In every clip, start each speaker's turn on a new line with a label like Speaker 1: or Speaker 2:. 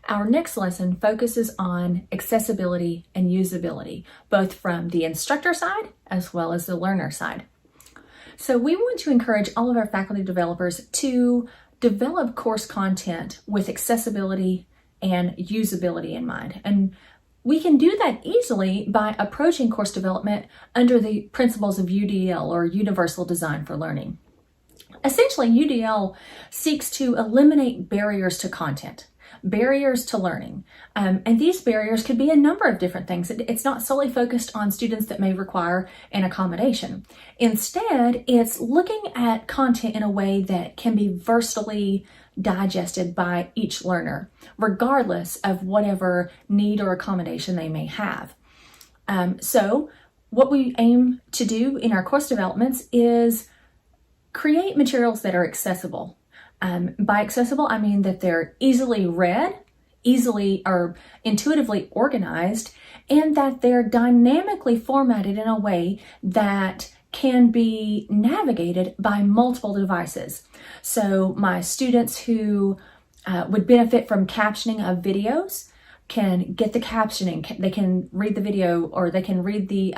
Speaker 1: Our next lesson focuses on accessibility and usability, both from the instructor side as well as the learner side. So we want to encourage all of our faculty developers to develop course content with accessibility and usability in mind. And we can do that easily by approaching course development under the principles of UDL, or Universal Design for Learning. Essentially, UDL seeks to eliminate barriers to content, barriers to learning. And these barriers could be a number of different things. It's not solely focused on students that may require an accommodation. Instead, it's looking at content in a way that can be versatilely digested by each learner, regardless of whatever need or accommodation they may have. So what we aim to do in our course developments is create materials that are accessible. By accessible, I mean that they're easily read, easily or intuitively organized, and that they're dynamically formatted in a way that can be navigated by multiple devices. So my students who would benefit from captioning of videos can get the captioning. They can read the video, or they can read the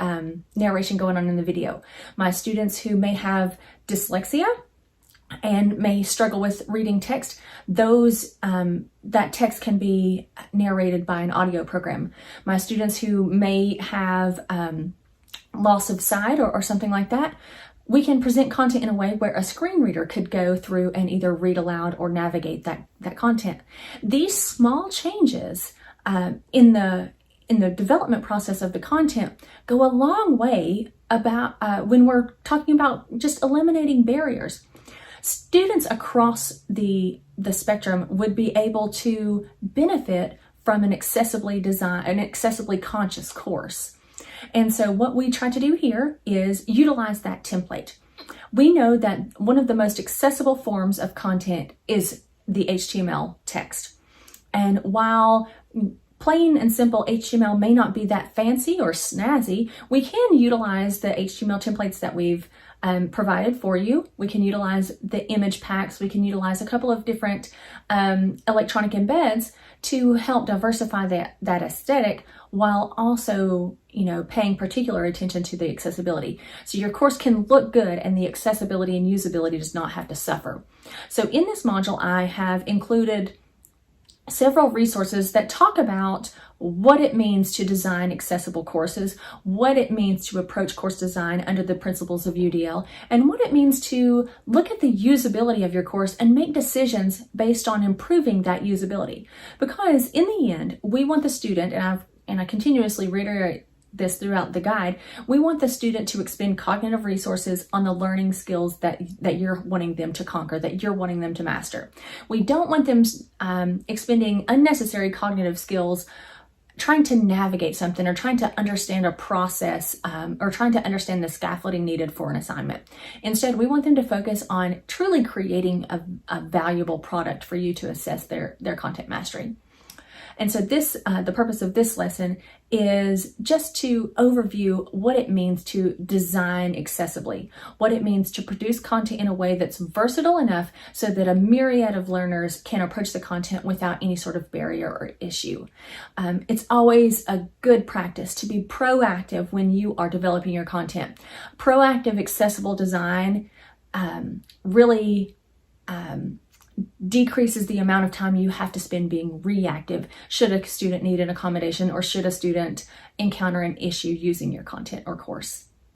Speaker 1: narration going on in the video. My students who may have dyslexia and may struggle with reading text, that text can be narrated by an audio program. My students who may have loss of sight or something like that, we can present content in a way where a screen reader could go through and either read aloud or navigate that content. These small changes in the development process of the content go a long way about when we're talking about just eliminating barriers. Students across the spectrum would be able to benefit from an accessibly conscious course. And so what we try to do here is utilize that template. We know that one of the most accessible forms of content is the HTML text. And while plain and simple HTML may not be that fancy or snazzy, we can utilize the HTML templates that we've provided for you. We can utilize the image packs. We can utilize a couple of different electronic embeds to help diversify that aesthetic, while also, paying particular attention to the accessibility. So your course can look good and the accessibility and usability does not have to suffer. So in this module, I have included several resources that talk about what it means to design accessible courses, what it means to approach course design under the principles of UDL, and what it means to look at the usability of your course and make decisions based on improving that usability. Because in the end, we want the student, and I continuously reiterate this throughout the guide, we want the student to expend cognitive resources on the learning skills that you're wanting them to conquer, that you're wanting them to master. We don't want them expending unnecessary cognitive skills trying to navigate something, or trying to understand a process, or trying to understand the scaffolding needed for an assignment. Instead, we want them to focus on truly creating a valuable product for you to assess their content mastery. And so the purpose of this lesson is just to overview what it means to design accessibly, what it means to produce content in a way that's versatile enough so that a myriad of learners can approach the content without any sort of barrier or issue. It's always a good practice to be proactive when you are developing your content. Proactive, accessible design really decreases the amount of time you have to spend being reactive should a student need an accommodation, or should a student encounter an issue using your content or course.